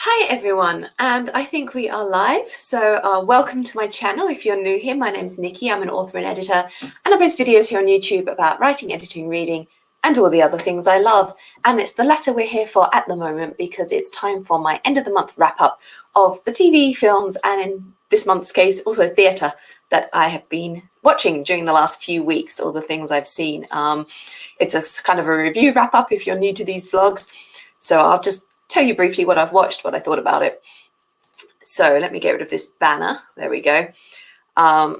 Hi everyone, and I think we are live. So welcome to my channel. If you're new here, my name's Nikki. I'm an author and editor, and I post videos here on YouTube about writing, editing, reading, and all the other things I love. And it's the latter we're here for at the moment because it's time for my end of the month wrap up of the TV, films, and in this month's case, also theatre that I have been watching during the last few weeks, all the things I've seen. It's a kind of a review wrap up if you're new to these vlogs. So I'll just tell you briefly what I've watched, what I thought about it. So let me get rid of this banner. There we go. I've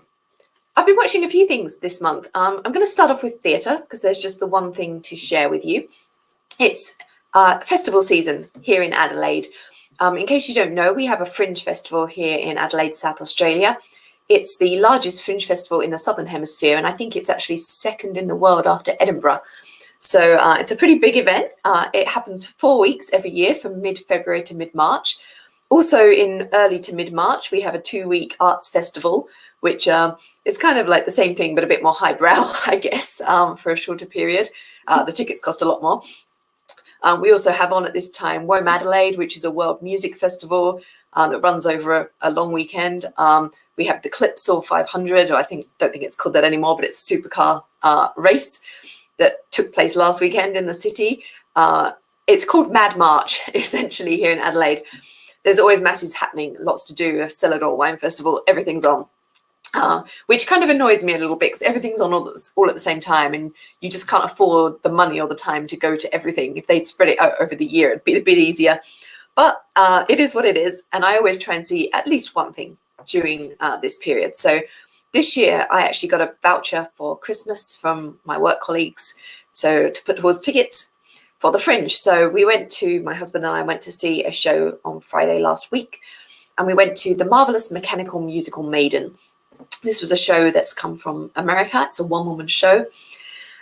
been watching a few things this month. I'm going to start off with theatre because there's just the one thing to share with you. It's festival season here in Adelaide. In case you don't know, we have a fringe festival here in Adelaide, South Australia. It's the largest fringe festival in the Southern Hemisphere, and I think it's actually second in the world after Edinburgh. So it's a pretty big event. It happens 4 weeks every year from mid-February to mid-March. Also in early to mid-March, we have a 2-week arts festival, which is kind of like the same thing, but a bit more highbrow, I guess, for a shorter period. The tickets cost a lot more. We also have on at this time Wome Adelaide, which is a world music festival that runs over a long weekend. We have the Clipsal 500, or don't think it's called that anymore, but it's a supercar race that took place last weekend in the city. It's called Mad March, essentially, here in Adelaide. There's always masses happening, lots to do, a Cellador Wine Festival, everything's on, which kind of annoys me a little bit because everything's on all at the same time and you just can't afford the money or the time to go to everything. If they'd spread it out over the year, it'd be a bit easier. But it is what it is, and I always try and see at least one thing during this period. So this year, I actually got a voucher for Christmas from my work colleagues, so to put towards tickets for the Fringe. So my husband and I went to see a show on Friday last week, and we went to the marvelous mechanical musical Maiden. This was a show that's come from America. It's a one-woman show,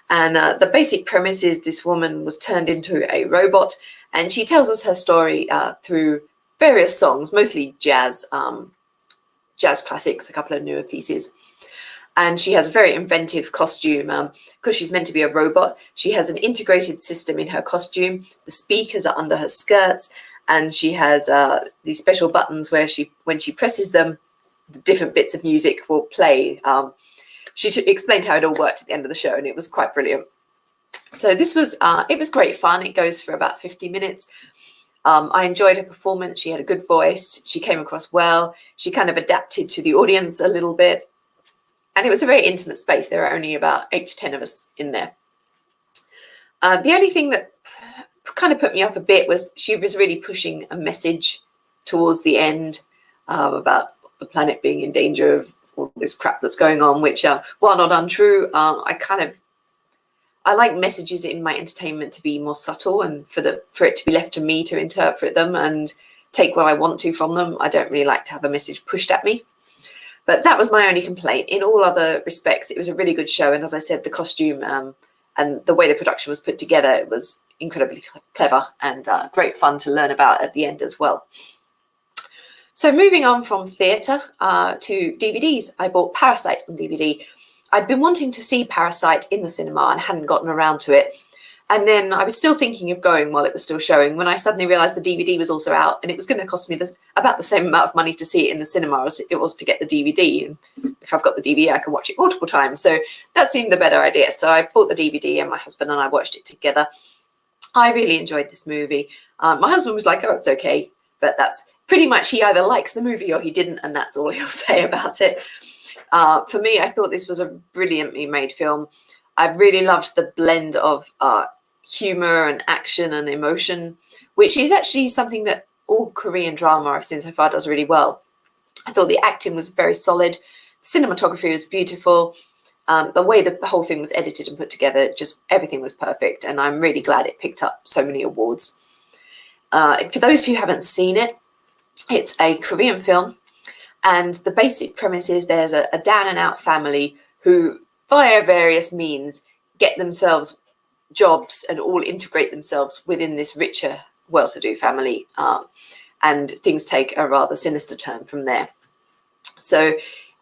and the basic premise is this woman was turned into a robot, and she tells us her story through various songs, mostly jazz classics, a couple of newer pieces. And she has a very inventive costume because she's meant to be a robot. She has an integrated system in her costume. The speakers are under her skirts, and she has these special buttons where when she presses them, the different bits of music will play. She explained how it all worked at the end of the show, and it was quite brilliant. So this was it was great fun. It goes for about 50 minutes. I enjoyed her performance. She had a good voice. She came across well. She kind of adapted to the audience a little bit. And it was a very intimate space. There were only about 8 to 10 of us in there. The only thing that kind of put me off a bit was she was really pushing a message towards the end about the planet being in danger of all this crap that's going on, which, while not untrue, I like messages in my entertainment to be more subtle and for it to be left to me to interpret them and take what I want to from them. I don't really like to have a message pushed at me. But that was my only complaint. In all other respects, it was a really good show. And as I said, the costume and the way the production was put together, it was incredibly clever and great fun to learn about at the end as well. So moving on from theatre to DVDs, I bought Parasite on DVD. I'd been wanting to see Parasite in the cinema and hadn't gotten around to it. And then I was still thinking of going while it was still showing when I suddenly realised the DVD was also out, and it was going to cost me about the same amount of money to see it in the cinema as it was to get the DVD. And if I've got the DVD, I can watch it multiple times. So that seemed the better idea. So I bought the DVD and my husband and I watched it together. I really enjoyed this movie. My husband was like, oh, it's okay. But that's pretty much, he either likes the movie or he didn't, and that's all he'll say about it. For me, I thought this was a brilliantly made film. I really loved the blend of humour and action and emotion, which is actually something that all Korean drama I've seen so far does really well. I thought the acting was very solid. Cinematography was beautiful. The way the whole thing was edited and put together, just everything was perfect. And I'm really glad it picked up so many awards. For those who haven't seen it, it's a Korean film. And the basic premise is there's a down and out family who, via various means, get themselves jobs and all integrate themselves within this richer, well-to-do family. And things take a rather sinister turn from there. So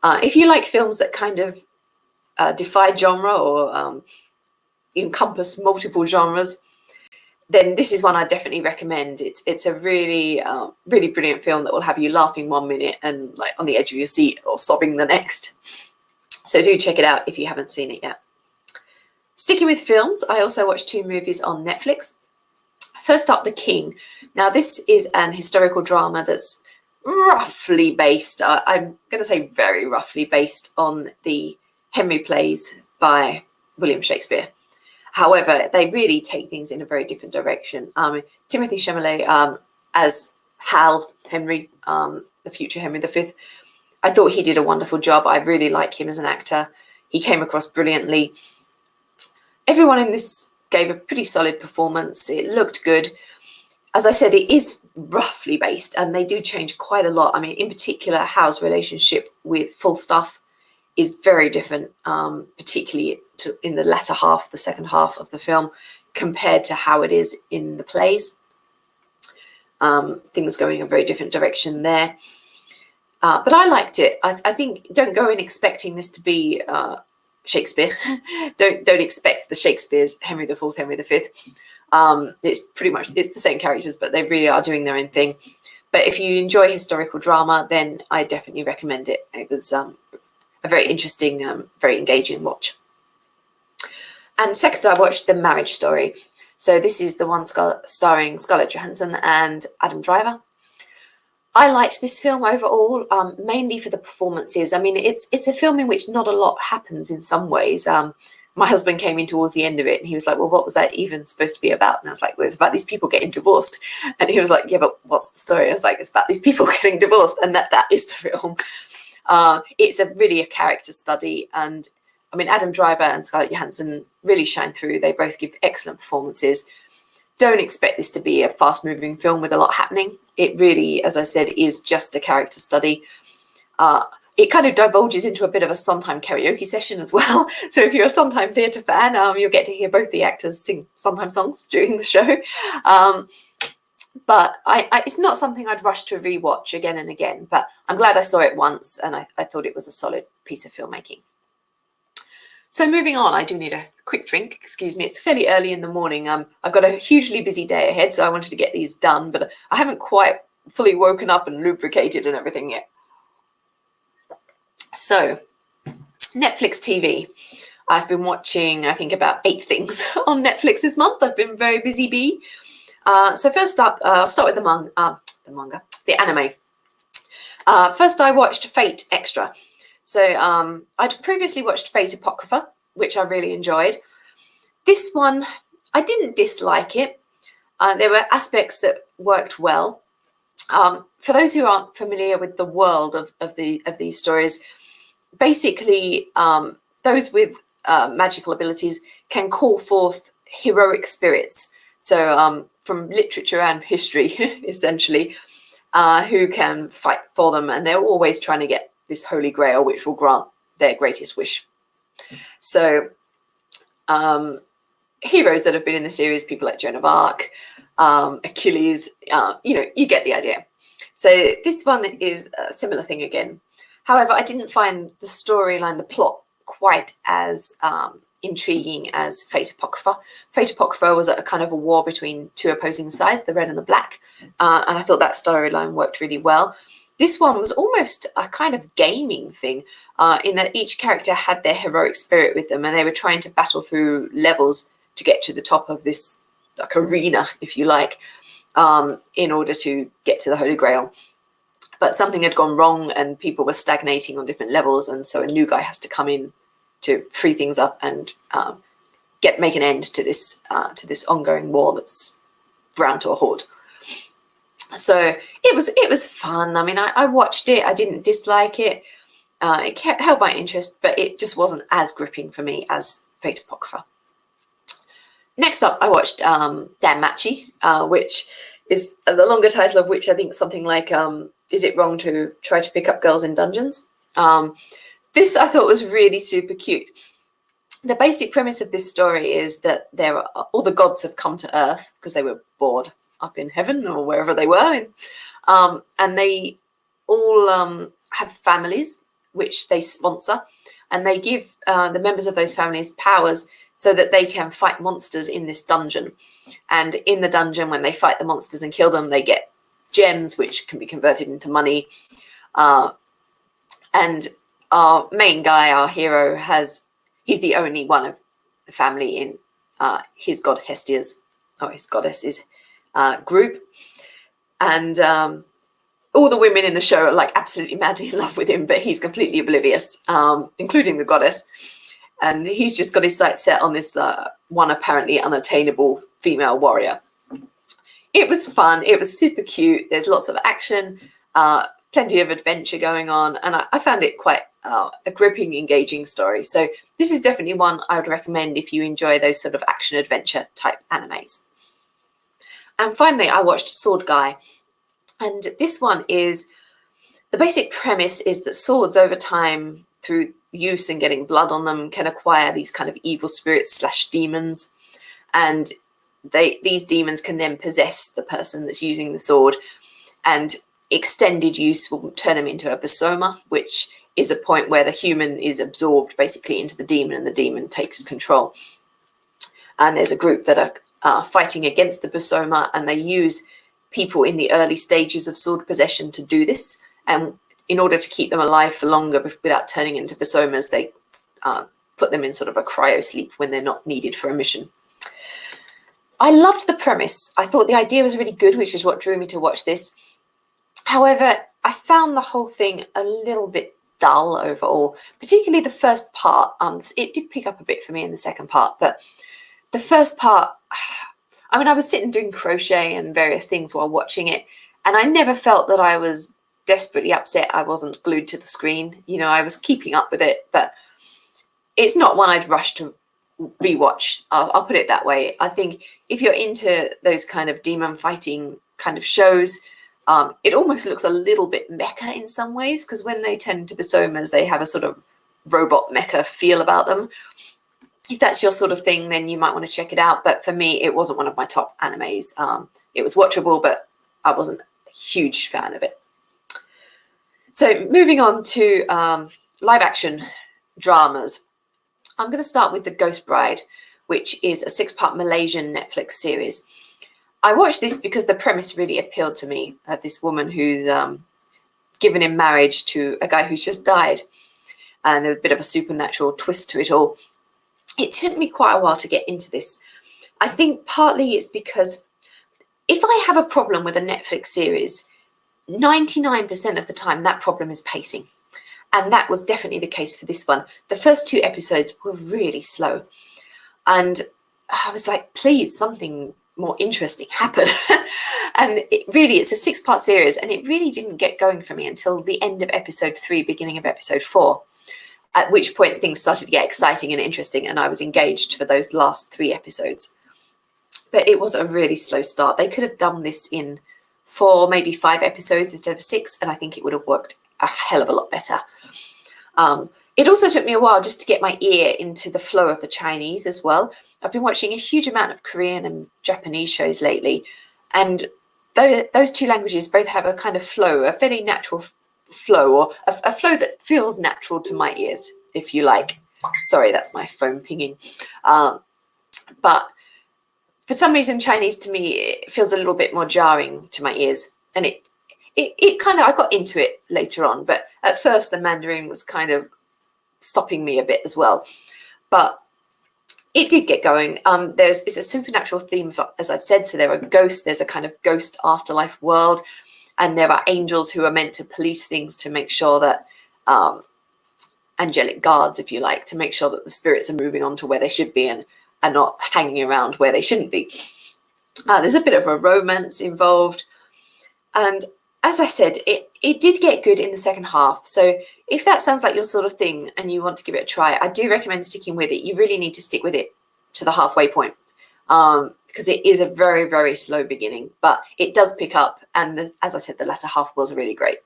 if you like films that kind of defy genre or encompass multiple genres, then this is one I definitely recommend. It's a really really brilliant film that will have you laughing 1 minute and like on the edge of your seat or sobbing the next. So do check it out if you haven't seen it yet. Sticking with films, I also watched 2 movies on Netflix. First up, The King. Now this is an historical drama that's roughly based, I'm going to say very roughly based on the Henry plays by William Shakespeare. However, they really take things in a very different direction. Timothy Chalamet as Hal Henry, the future Henry V, I thought he did a wonderful job. I really like him as an actor. He came across brilliantly. Everyone in this gave a pretty solid performance. It looked good. As I said, it is roughly based, and they do change quite a lot. I mean, in particular, Hal's relationship with Falstaff is very different, particularly in the latter half, the second half of the film, compared to how it is in the plays. Things going a very different direction there. But I liked it. I think don't go in expecting this to be Shakespeare. don't expect the Shakespeare's Henry IV, Henry V. It's the same characters, but they really are doing their own thing. But if you enjoy historical drama, then I definitely recommend it. It was a very interesting, very engaging watch. And second, I watched The Marriage Story. So this is the one starring Scarlett Johansson and Adam Driver. I liked this film overall, mainly for the performances. I mean, it's a film in which not a lot happens in some ways. My husband came in towards the end of it and he was like, well, what was that even supposed to be about? And I was like, well, it's about these people getting divorced. And he was like, yeah, but what's the story? I was like, it's about these people getting divorced, and that is the film. It's really a character study. And I mean, Adam Driver and Scarlett Johansson really shine through. They both give excellent performances. Don't expect this to be a fast-moving film with a lot happening. It really, as I said, is just a character study. It kind of divulges into a bit of a Sondheim karaoke session as well. So if you're a Sondheim theatre fan, you'll get to hear both the actors sing Sondheim songs during the show. But it's not something I'd rush to rewatch again and again. But I'm glad I saw it once, and I thought it was a solid piece of filmmaking. So moving on, I do need a quick drink. Excuse me, it's fairly early in the morning. I've got a hugely busy day ahead, so I wanted to get these done, but I haven't quite fully woken up and lubricated and everything yet. So, Netflix TV. I've been watching, I think, about 8 things on Netflix this month. I've been very busy bee. So first up, I'll start with the anime. First, I watched Fate Extra. So I'd previously watched Fate Apocrypha, which I really enjoyed. This one, I didn't dislike it. There were aspects that worked well. For those who aren't familiar with the world of these stories, basically those with magical abilities can call forth heroic spirits. So from literature and history, essentially, who can fight for them. And they're always trying to get this holy grail, which will grant their greatest wish. So heroes that have been in the series, people like Joan of Arc, Achilles, you get the idea. So this one is a similar thing again. However, I didn't find the storyline, the plot, quite as intriguing as Fate Apocrypha. Fate Apocrypha was a kind of a war between 2 opposing sides, the red and the black, and I thought that storyline worked really well. This one was almost a kind of gaming thing, in that each character had their heroic spirit with them, and they were trying to battle through levels to get to the top of this like arena, if you like, in order to get to the Holy Grail. But something had gone wrong and people were stagnating on different levels, and so a new guy has to come in to free things up and make an end to this ongoing war that's ground to a halt. So it was fun. I mean, I watched it. I didn't dislike it. It held my interest, but it just wasn't as gripping for me as Fate Apocrypha. Next up, I watched Dan Machi, which is the longer title of which I think something like Is It Wrong to Try to Pick Up Girls in Dungeons? This I thought was really super cute. The basic premise of this story is that all the gods have come to Earth because they were bored up in heaven or wherever they were, and they all have families which they sponsor, and they give the members of those families powers so that they can fight monsters in this dungeon. And in the dungeon, when they fight the monsters and kill them, they get gems, which can be converted into money. And our main guy, our hero, he's the only one of the family in his god Hestia's, his goddess's group. And all the women in the show are like absolutely madly in love with him, but he's completely oblivious, including the goddess. And he's just got his sights set on this one apparently unattainable female warrior. It was fun. It was super cute. There's lots of action, plenty of adventure going on. And I found it quite a gripping, engaging story. So this is definitely one I would recommend if you enjoy those sort of action adventure type animes. And finally, I watched Sword Guy. And this one is, the basic premise is that swords over time, through use and getting blood on them, can acquire these kind of evil spirits / demons. And these demons can then possess the person that's using the sword. And extended use will turn them into a basoma, which is a point where the human is absorbed basically into the demon and the demon takes control. And there's a group that are fighting against the basoma, and they use people in the early stages of sword possession to do this. And in order to keep them alive for longer without turning into basomas, they put them in sort of a cryo sleep when they're not needed for a mission. I loved the premise. I thought the idea was really good, which is what drew me to watch this. However, I found the whole thing a little bit dull overall, particularly the first part. It did pick up a bit for me in the second part, but the first part, I mean, I was sitting doing crochet and various things while watching it, and I never felt that I was desperately upset I wasn't glued to the screen. You know, I was keeping up with it, but it's not one I'd rush to rewatch. I'll put it that way. I think if you're into those kind of demon fighting kind of shows, it almost looks a little bit mecha in some ways, because when they turn into basomas, they have a sort of robot mecha feel about them. If that's your sort of thing, then you might want to check it out. But for me, it wasn't one of my top animes. It was watchable, but I wasn't a huge fan of it. So moving on to live action dramas. I'm going to start with The Ghost Bride, which is a 6-part Malaysian Netflix series. I watched this because the premise really appealed to me. This woman who's given in marriage to a guy who's just died, and there's a bit of a supernatural twist to it all. It took me quite a while to get into this. I think partly it's because if I have a problem with a Netflix series, 99% of the time that problem is pacing. And that was definitely the case for this one. The first 2 episodes were really slow. And I was like, please, something more interesting happen. And it's a 6-part series, and it really didn't get going for me until the end of episode 3, beginning of episode 4, at which point things started to get exciting and interesting, and I was engaged for those last 3 episodes. But it was a really slow start. They could have done this in 4, maybe 5 episodes instead of 6, and I think it would have worked a hell of a lot better. It also took me a while just to get my ear into the flow of the Chinese as well. I've been watching a huge amount of Korean and Japanese shows lately, and those 2 languages both have a kind of flow, a fairly natural flow, or a flow that feels natural to my ears, if you like. Sorry, that's my phone pinging. But for some reason, Chinese to me, it feels a little bit more jarring to my ears, and it kind of, I got into it later on, but at first the Mandarin was kind of stopping me a bit as well. But it did get going. It's a supernatural theme, as I've said. So there are ghosts. There's a kind of ghost afterlife world, and there are angels who are meant to police things to make sure that angelic guards, if you like, to make sure that the spirits are moving on to where they should be and are not hanging around where they shouldn't be. There's a bit of a romance involved, and as I said, it did get good in the second half. So if that sounds like your sort of thing and you want to give it a try, I do recommend sticking with it. You really need to stick with it to the halfway point, because it is a very, very slow beginning, but it does pick up. And as I said, the latter half was really great.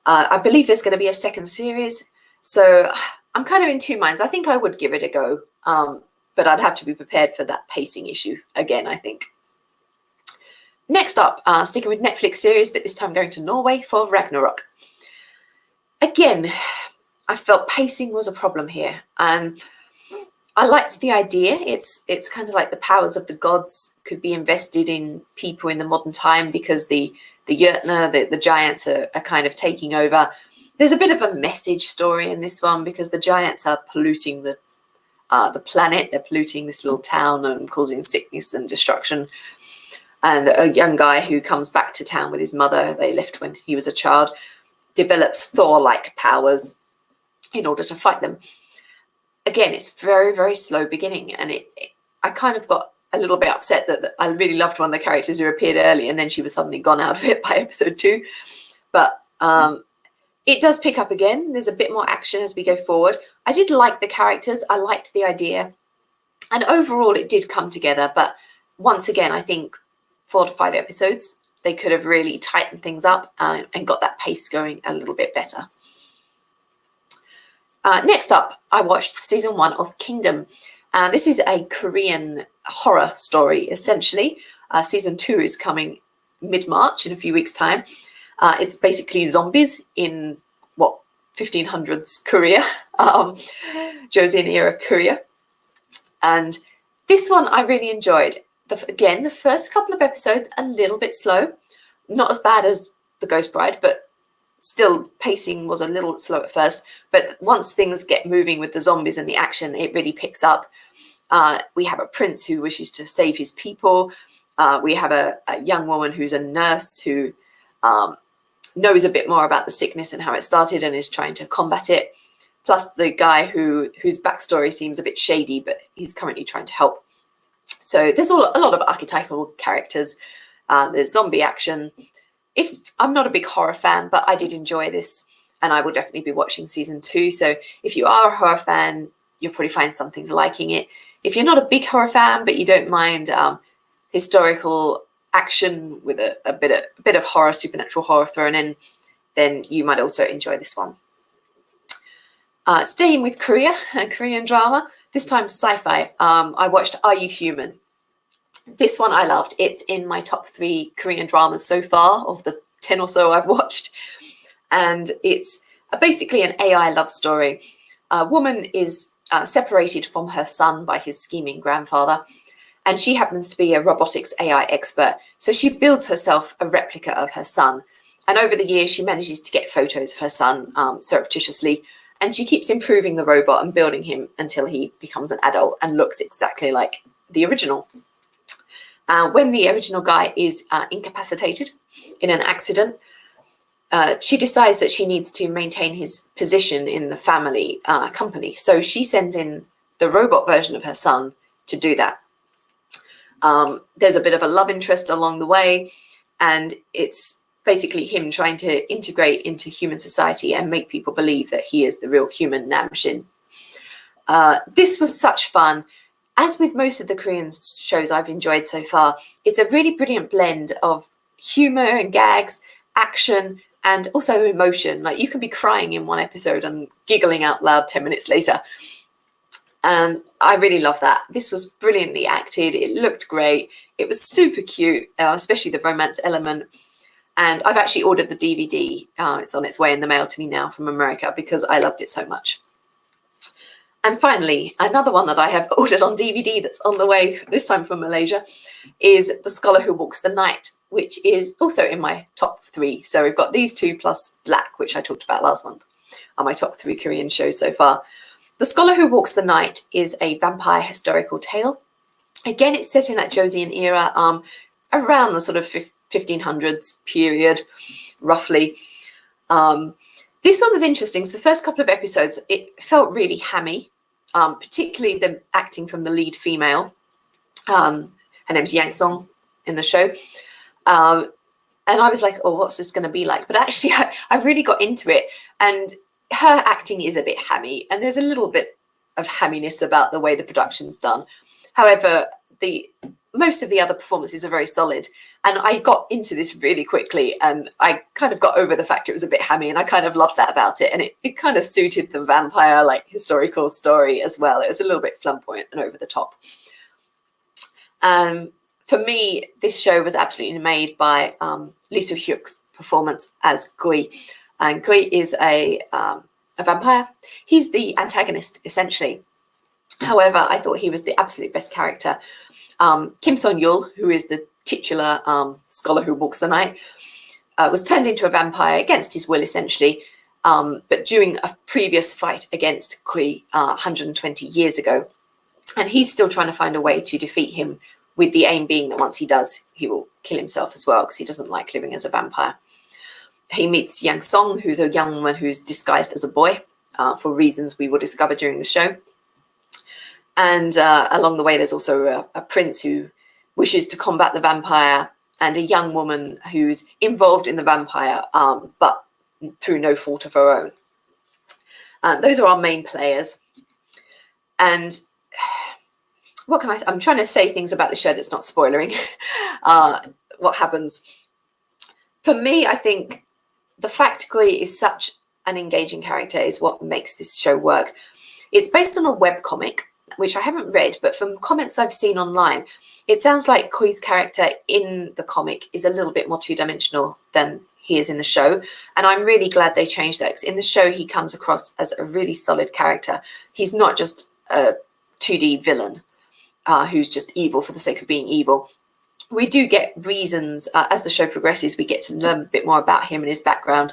I believe there's going to be a second series. So I'm kind of in 2 minds. I think I would give it a go, but I'd have to be prepared for that pacing issue again, I think. Next up, sticking with Netflix series, but this time going to Norway for Ragnarok. Again, I felt pacing was a problem here. I liked the idea. It's kind of like the powers of the gods could be invested in people in the modern time, because the Jotnar, the giants are kind of taking over. There's a bit of a message story in this one, because the giants are polluting the planet. They're polluting this little town and causing sickness and destruction. And a young guy who comes back to town with his mother, they left when he was a child, develops Thor-like powers in order to fight them. Again, it's very, very slow beginning, and I kind of got a little bit upset that I really loved one of the characters who appeared early, and then she was suddenly gone out of it by episode 2. But it does pick up again. There's a bit more action as we go forward. I did like the characters. I liked the idea. And overall, it did come together. But once again, I think 4 to 5 episodes, they could have really tightened things up and got that pace going a little bit better. Next up, I watched season 1 of Kingdom. This is a Korean horror story, essentially. Season 2 is coming mid-March, in a few weeks' time. It's basically zombies in, 1500s Korea, Joseon era Korea. And this one I really enjoyed. Again, the first couple of episodes, a little bit slow. Not as bad as The Ghost Bride, but still pacing was a little slow at first. But once things get moving with the zombies and the action, it really picks up. We have a prince who wishes to save his people. We have a young woman who's a nurse who knows a bit more about the sickness and how it started and is trying to combat it. Plus the guy whose backstory seems a bit shady, but he's currently trying to help. So there's a lot of archetypal characters. There's zombie action. I'm not a big horror fan, but I did enjoy this, and I will definitely be watching season 2. So if you are a horror fan, you'll probably find some things liking it. If you're not a big horror fan, but you don't mind historical action with a bit of horror, supernatural horror thrown in, then you might also enjoy this one. Staying with Korea, Korean drama, this time sci-fi. I watched Are You Human? This one I loved. It's in my top 3 Korean dramas so far, of the 10 or so I've watched. And it's basically an AI love story. A woman is separated from her son by his scheming grandfather, and she happens to be a robotics AI expert. So she builds herself a replica of her son. And over the years, she manages to get photos of her son surreptitiously. And she keeps improving the robot and building him until he becomes an adult and looks exactly like the original. When the original guy is incapacitated in an accident, she decides that she needs to maintain his position in the family company. So she sends in the robot version of her son to do that. There's a bit of a love interest along the way, and it's basically him trying to integrate into human society and make people believe that he is the real human Namshin. This was such fun. As with most of the Korean shows I've enjoyed so far, it's a really brilliant blend of humor and gags, action, and also emotion. Like, you can be crying in one episode and giggling out loud 10 minutes later. And I really love that. This was brilliantly acted. It looked great. It was super cute, especially the romance element. And I've actually ordered the DVD. It's on its way in the mail to me now from America, because I loved it so much. And finally, another one that I have ordered on DVD that's on the way, this time from Malaysia, is The Scholar Who Walks the Night, which is also in my top 3. So we've got these 2 plus Black, which I talked about last month, are my top 3 Korean shows so far. The Scholar Who Walks the Night is a vampire historical tale. Again, it's set in that Joseon era, around the sort of 1500s period, roughly. This one was interesting. So the first couple of episodes, it felt really hammy, particularly the acting from the lead female. Her name's Yang Song in the show. And I was like, oh, what's this going to be like? But actually, I really got into it. And her acting is a bit hammy. And there's a little bit of hamminess about the way the production's done. However, most of the other performances are very solid. And I got into this really quickly, and I kind of got over the fact it was a bit hammy, and I kind of loved that about it. And it kind of suited the vampire, like, historical story as well. It was a little bit flamboyant and over the top. For me, this show was absolutely made by Lee Soo-hyuk's performance as Gui. And Gui is a vampire. He's the antagonist, essentially. However, I thought he was the absolute best character. Kim Son-yul, who is the titular scholar who walks the night, was turned into a vampire against his will, essentially, but during a previous fight against Kui 120 years ago. And he's still trying to find a way to defeat him, with the aim being that once he does, he will kill himself as well, because he doesn't like living as a vampire. He meets Yang Song, who's a young woman who's disguised as a boy, for reasons we will discover during the show. And along the way, there's also a prince who wishes to combat the vampire, and a young woman who's involved in the vampire, but through no fault of her own. Those are our main players. And what can I say? I'm trying to say things about the show that's not spoilering what happens. For me, I think the fact Kui is such an engaging character is what makes this show work. It's based on a webcomic, which I haven't read, but from comments I've seen online, it sounds like Kui's character in the comic is a little bit more two-dimensional than he is in the show. And I'm really glad they changed that, because in the show, he comes across as a really solid character. He's not just a 2D villain who's just evil for the sake of being evil. We do get reasons as the show progresses. We get to learn a bit more about him and his background,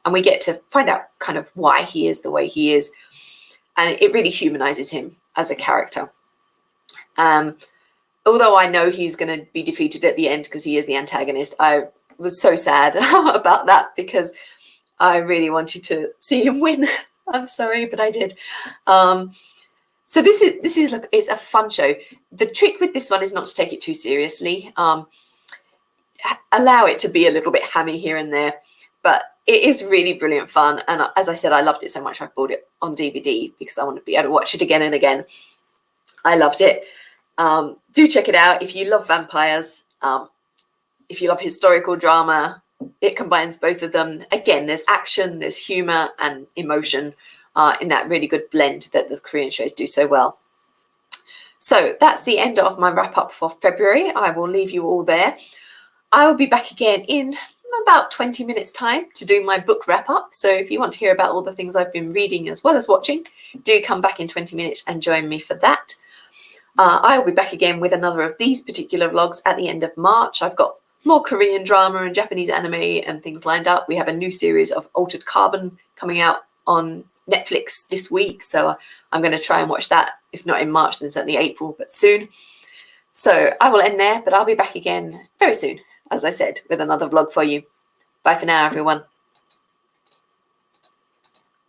and we get to find out kind of why he is the way he is. And it really humanizes him as a character. Although I know he's going to be defeated at the end because he is the antagonist, I was so sad about that, because I really wanted to see him win. I'm sorry, but I did. So this is look, it's a fun show. The trick with this one is not to take it too seriously. Allow it to be a little bit hammy here and there, but it is really brilliant fun. And as I said, I loved it so much I bought it on DVD because I want to be able to watch it again and again. I loved it. Do check it out if you love vampires. If you love historical drama, it combines both of them. Again, there's action, there's humor and emotion in that really good blend that the Korean shows do so well. So that's the end of my wrap up for February. I will leave you all there. I will be back again in about 20 minutes time to do my book wrap up. So if you want to hear about all the things I've been reading as well as watching, do come back in 20 minutes and join me for that. I will be back again with another of these particular vlogs at the end of March. I've got more Korean drama and Japanese anime and things lined up. We have a new series of Altered Carbon coming out on Netflix this week, so I'm going to try and watch that, if not in March, then certainly April, but soon. So I will end there, but I'll be back again very soon, as I said, with another vlog for you. Bye for now, everyone.